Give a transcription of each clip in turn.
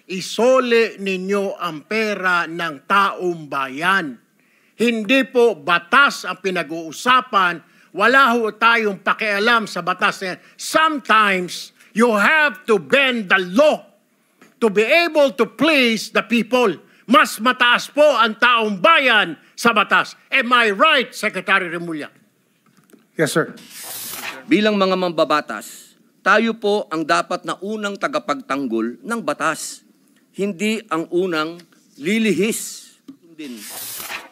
isole ninyo ang pera ng taong bayan. Hindi po batas ang pinag-uusapan. Wala ho tayong pakialam sa batas na yan. Sometimes, you have to bend the law to be able to please the people. Mas mataas po ang taong bayan sa batas. Am I right, Secretary Remulla? Yes, sir. Bilang mga mambabatas, tayo po ang dapat na unang tagapagtanggol ng batas. Hindi ang unang lilihis.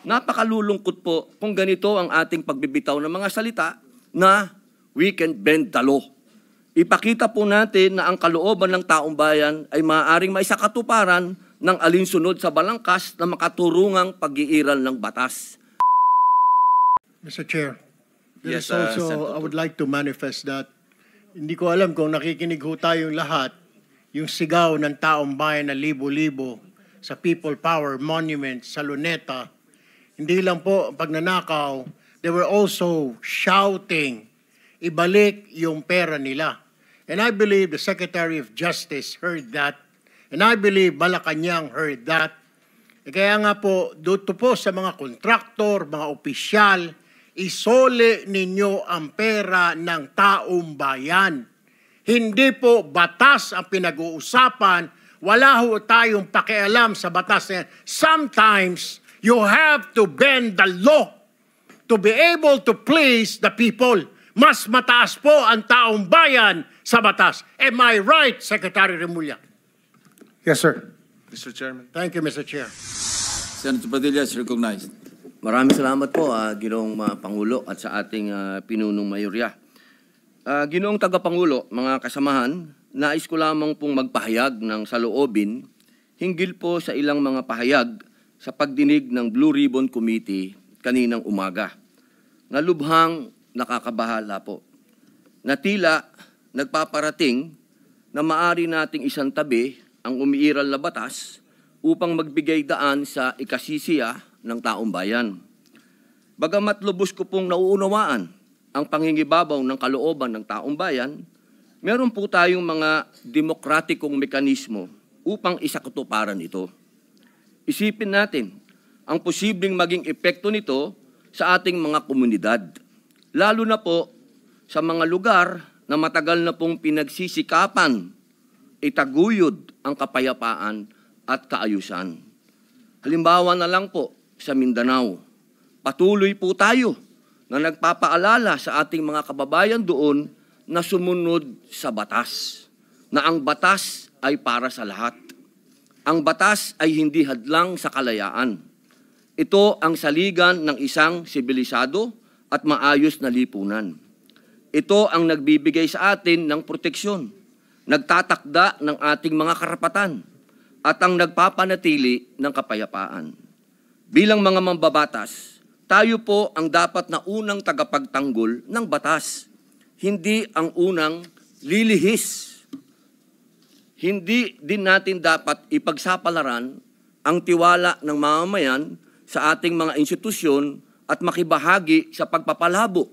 Napakalulungkot po kung ganito ang ating pagbibitaw ng mga salita na we can bend the law. Ipakita po natin na ang kalooban ng taong bayan ay maaaring maisakatuparan ng alinsunod sa balangkas na makaturungang pag-iiral ng batas. Mr. Chair, there Yes, is also, Senator. I would like to manifest that hindi ko alam kung nakikinig ho tayong lahat, yung sigaw ng taong bayan na libo-libo sa People Power Monument sa Luneta. Hindi lang po pagnanakaw, they were also shouting, ibalik yung pera nila. And I believe the Secretary of Justice heard that. And I believe Malacanang heard that. Kaya nga po, dito po sa mga kontraktor, mga opisyal, isole ninyo ang pera ng taong bayan. Hindi po batas ang pinag-uusapan. Wala ho tayong pakialam sa batas na yan. Sometimes, you have to bend the law to be able to please the people. Mas mataas po ang taong bayan sa batas. Am I right, Secretary Remulla? Yes, sir. Mr. Chairman. Thank you, Mr. Chair. Senator Padilla is recognized. Maraming salamat po, Ginoong Pangulo at sa ating pinunong mayorya. Ginoong Tagapangulo, mga kasamahan, nais ko lamang pong magpahayag ng saloobin hinggil po sa ilang mga pahayag sa pagdinig ng Blue Ribbon Committee kaninang umaga. Nalubhang nakakabahala po. Na tila nagpaparating na maari nating isang tabi ang umiiral na batas upang magbigay daan sa ikasisiya ng taong bayan. Bagamat lubos ko pong nauunawaan ang pangingibabaw ng kalooban ng taong bayan, meron po tayong mga demokratikong mekanismo upang isakatuparan ito. Isipin natin ang posibleng maging epekto nito sa ating mga komunidad, lalo na po sa mga lugar na matagal na pong pinagsisikapan itaguyod ang kapayapaan at kaayusan. Halimbawa na lang po sa Mindanao, patuloy po tayo na nagpapaalala sa ating mga kababayan doon na sumunod sa batas, na ang batas ay para sa lahat. Ang batas ay hindi hadlang sa kalayaan. Ito ang saligan ng isang sibilisado at maayos na lipunan. Ito ang nagbibigay sa atin ng proteksyon, nagtatakda ng ating mga karapatan, at ang nagpapanatili ng kapayapaan. Bilang mga mambabatas, tayo po ang dapat na unang tagapagtanggol ng batas, hindi ang unang lilihis. Hindi din natin dapat ipagsapalaran ang tiwala ng mamamayan sa ating mga institusyon at makibahagi sa pagpapalabo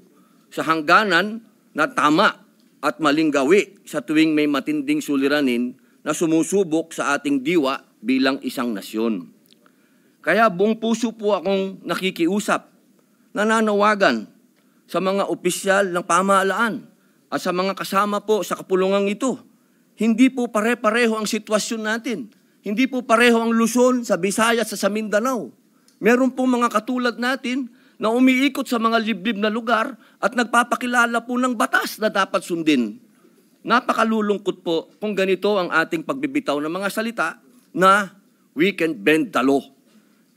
sa hangganan na tama at maling gawi sa tuwing may matinding suliranin na sumusubok sa ating diwa bilang isang nasyon. Kaya buong puso po akong nakikiusap, nananawagan sa mga opisyal ng pamahalaan at sa mga kasama po sa kapulungang ito. Hindi po pare-pareho ang sitwasyon natin. Hindi po pareho ang Luzon sa Visayas sa Mindanao. Meron pong mga katulad natin na umiikot sa mga liblib na lugar at nagpapakilala po ng batas na dapat sundin. Napakalulungkot po kung ganito ang ating pagbibitaw ng mga salita na we can bend the law.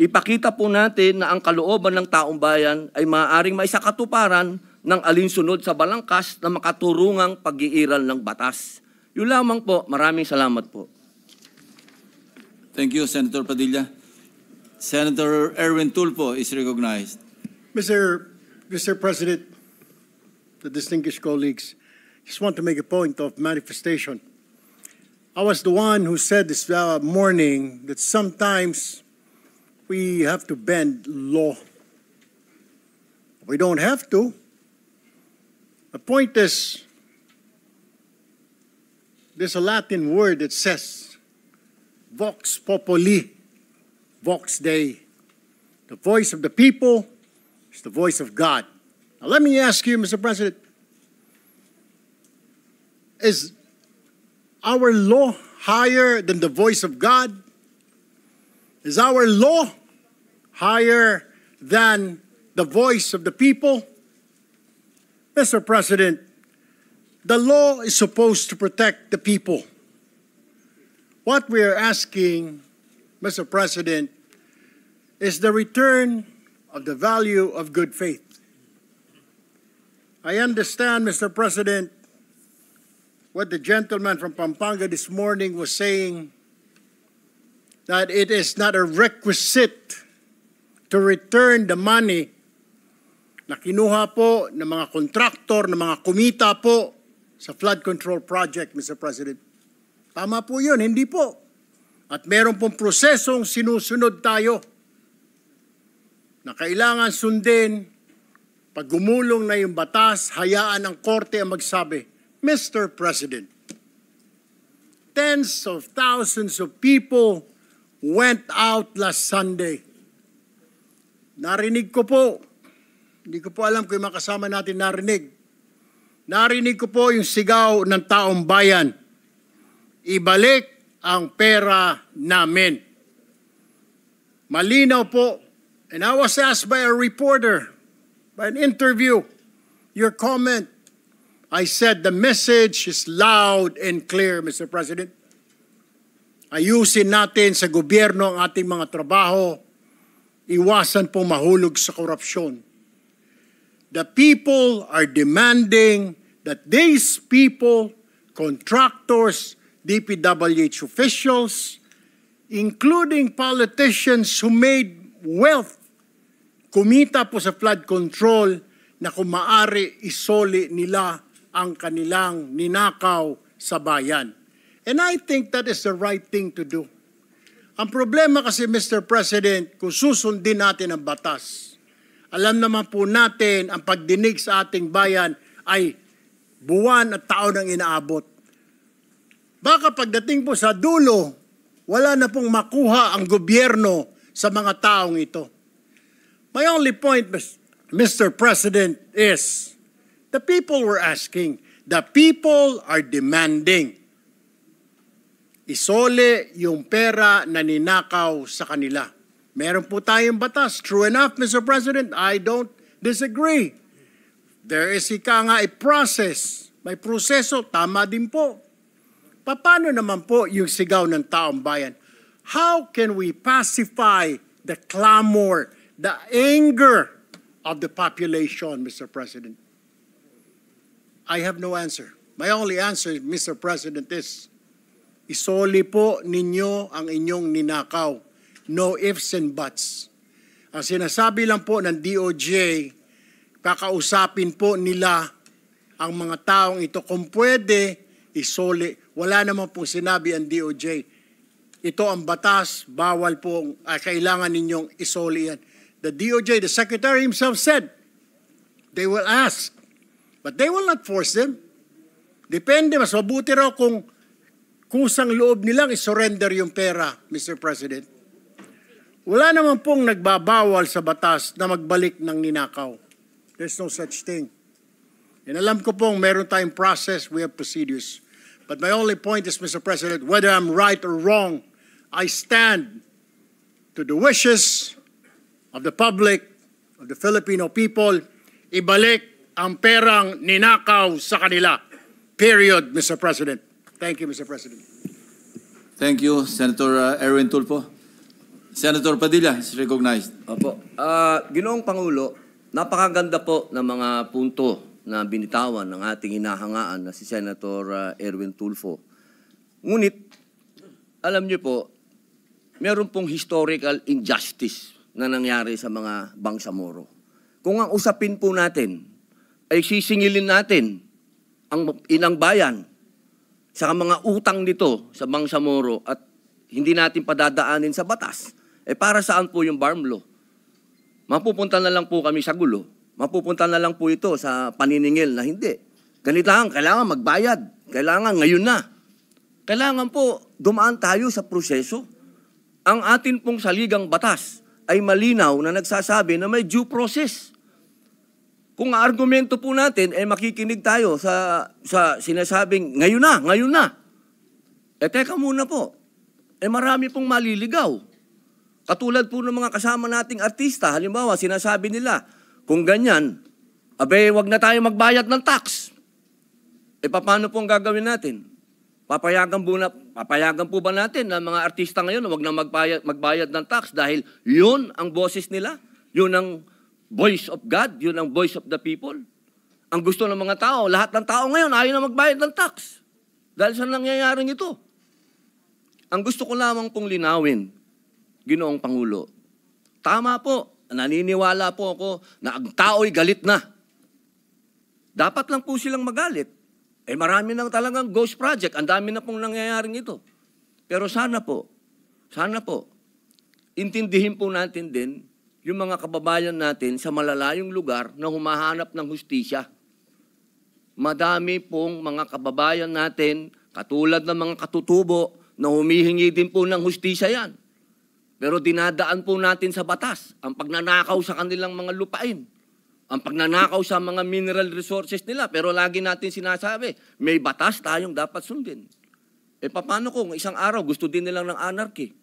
Ipakita po natin na ang kalooban ng taong bayan ay maaaring maisakatuparan ng alinsunod sa balangkas na makaturungang pag-iiral ng batas. Yun lamang po. Maraming salamat po. Thank you, Senator Padilla. Senator Erwin Tulfo is recognized. Mr. President, the distinguished colleagues, just want to make a point of manifestation. I was the one who said this morning that sometimes we have to bend law. We don't have to. The point is, there's a Latin word that says, Vox Populi, Vox Dei. The voice of the people is the voice of God. Now let me ask you, Mr. President, is our law higher than the voice of God? Is our law higher than the voice of the people? Mr. President, the law is supposed to protect the people. What we are asking, Mr. President, is the return of the value of good faith. I understand, Mr. President, what the gentleman from Pampanga this morning was saying, that it is not a requisite to return the money na kinuha po ng mga kontraktor, ng mga kumita po sa flood control project, Mr. President. Tama po yun, hindi po. At meron pong prosesong sinusunod tayo na kailangan sundin. Pag gumulong na yung batas, hayaan ang korte ang magsabi, Mr. President, tens of thousands of people went out last Sunday. Narinig ko po, hindi ko po alam kung yung makasama natin narinig. Narinig ko po yung sigaw ng taong bayan. Ibalik ang pera namin. Malinaw po. And I was asked by a reporter, by an interview, your comment. I said the message is loud and clear, Mr. President. Ayusin natin sa gobyerno ang ating mga trabaho. Iwasan pong mahulog sa korupsyon. The people are demanding that these people, contractors, DPWH officials, including politicians who made wealth, kumita po sa flood control, na kung maaari isoli nila ang kanilang ninakaw sa bayan. And I think that is the right thing to do. Ang problema kasi, Mr. President, kung susundin natin ang batas, alam naman po natin ang pagdinig sa ating bayan ay buwan at taon ang inaabot. Baka pagdating po sa dulo, wala na pong makuha ang gobyerno sa mga taong ito. My only point, Mr. President, is the people were asking, the people are demanding. Isole yung pera na ninakaw sa kanila. Meron po tayong batas. True enough, Mr. President, I don't disagree. There is a process. May proseso, tama din po. Paano naman po yung sigaw ng taong bayan? How can we pacify the clamor, the anger of the population, Mr. President? I have no answer. My only answer, Mr. President, is isoli po ninyo ang inyong ninakaw. No ifs and buts. Ang sinasabi lang po ng DOJ, kakausapin po nila ang mga taong ito. Kung pwede, isoli. Wala naman pong sinabi ang DOJ. Ito ang batas, bawal po, kailangan ninyong isoli yan. The DOJ, the Secretary himself said, they will ask, but they will not force them. Depende, mas mabuti raw kung kusang loob nilang isurrender yung pera, Mr. President. Wala naman pong nagbabawal sa batas na magbalik ng ninakaw. There's no such thing. And alam ko pong meron tayong process, we have procedures. But my only point is, Mr. President, whether I'm right or wrong, I stand to the wishes of the public, of the Filipino people, ibalik ang perang ninakaw sa kanila. Period, Mr. President. Thank you, Mr. President. Thank you, Senator Erwin Tulfo. Senator Padilla is recognized. Opo. Ginoong Pangulo, napakaganda po ng mga punto na binitawan ng ating hinahangaan na si Senator Erwin Tulfo. Ngunit, alam niyo po, meron pong historical injustice na nangyari sa mga Bangsamoro. Kung ang usapin po natin ay sisingilin natin ang inang bayan sa mga utang nito sa Bangsamoro at hindi natin padadaanin sa batas, para saan po yung BARM law? Mapupunta na lang po kami sa gulo. Mapupunta na lang po ito sa paniningil na hindi. Ganito lang, kailangan magbayad. Kailangan ngayon na. Kailangan po dumaan tayo sa proseso. Ang atin pong saligang batas ay malinaw na nagsasabi na may due process. Kung argumento po natin, makikinig tayo sa sinasabing, ngayon na. Teka muna po. Marami pong maliligaw. Katulad po ng mga kasama nating artista, halimbawa, sinasabi nila, kung ganyan, wag na tayo magbayad ng tax. Paano po ang gagawin natin? Papayagan po ba natin na mga artista ngayon wag na magbayad ng tax dahil yun ang boses nila? Yun ang voice of God? Yun ang voice of the people? Ang gusto ng mga tao, lahat ng tao ngayon ayaw na magbayad ng tax. Dahil sa nangyayaring ito. Ang gusto ko lamang pong linawin, Ginoong Pangulo, tama po, naniniwala po ako na ang tao'y galit na. Dapat lang po silang magalit. Marami nang talagang ghost project. Ang dami na pong nangyayaring ito. Pero sana po, intindihin po natin din yung mga kababayan natin sa malalayong lugar na humahanap ng hustisya. Madami pong mga kababayan natin, katulad ng mga katutubo, na humihingi din po ng hustisya yan. Pero dinadaan po natin sa batas ang pagnanakaw sa kanilang mga lupain. Ang pagnanakaw sa mga mineral resources nila, pero lagi natin sinasabi, may batas tayong dapat sundin. Paano kung isang araw gusto din nilang ng anarchy?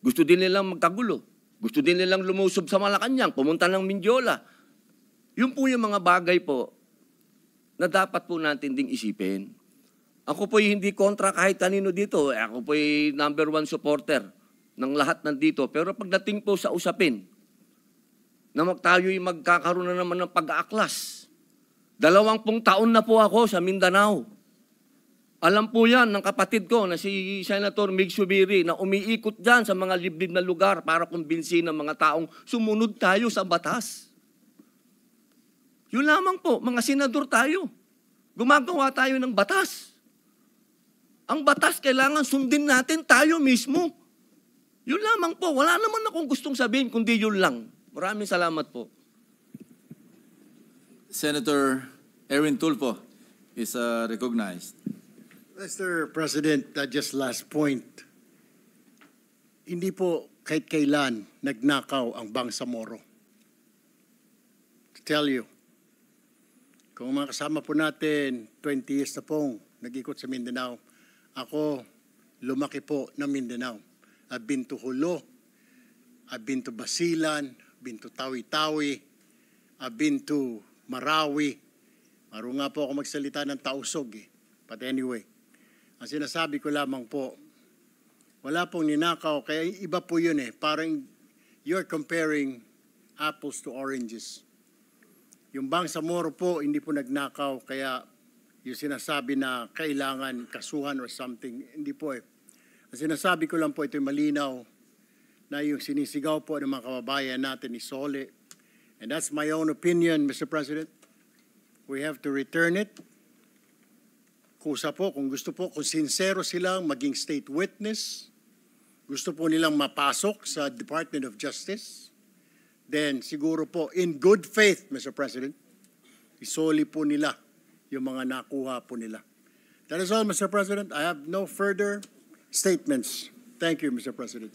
Gusto din nilang magkagulo? Gusto din nilang lumusob sa Malacanang, pumunta ng Mindiola? Yun po yung mga bagay po na dapat po natin ding isipin. Ako po'y hindi kontra kahit kanino dito. Ako po'y number 1 supporter ng lahat nandito. Pero pagdating po sa usapin, na tayo'y magkakaroon na naman ng pag-aaklas. 20 taon na po ako sa Mindanao. Alam po yan ng kapatid ko na si Senator Mig Subiri na umiikot dyan sa mga liblib na lugar para kumbinsin ng mga taong sumunod tayo sa batas. Yun lamang po, mga senador tayo. Gumagawa tayo ng batas. Ang batas kailangan sundin natin tayo mismo. Yun lamang po, wala naman akong gustong sabihin kundi yun lang. Maraming salamat po. Senator Erwin Tulfo is recognized. Mr. President, just last point. Hindi po kahit kailan nagnakaw ang Bangsamoro. To tell you, kung mga kasama po natin, 20 years na pong nag-ikot sa Mindanao, ako lumaki po ng Mindanao. I've been to Hulo, I've been to Basilan, been to Tawi-Tawi, I've been to Marawi. Maro nga po ako magsalita ng Tausog . But anyway, ang sinasabi ko lamang po, wala pong ninakaw, kaya iba po yun . Parang you're comparing apples to oranges. Yung Bangsamoro po, hindi po nagnakaw, kaya yung sinasabi na kailangan kasuhan or something, hindi po . Ang sinasabi ko lang po, ito'y malinaw, na yung sinisigaw po ng mga kababayan natin ni Sole. And that's my own opinion, Mr. President. We have to return it. Kusa po, kung gusto po, kung sincero silang maging state witness, gusto po nilang mapasok sa Department of Justice, then siguro po, in good faith, Mr. President, isoli po nila yung mga nakuha po nila. That is all, Mr. President. I have no further statements. Thank you, Mr. President.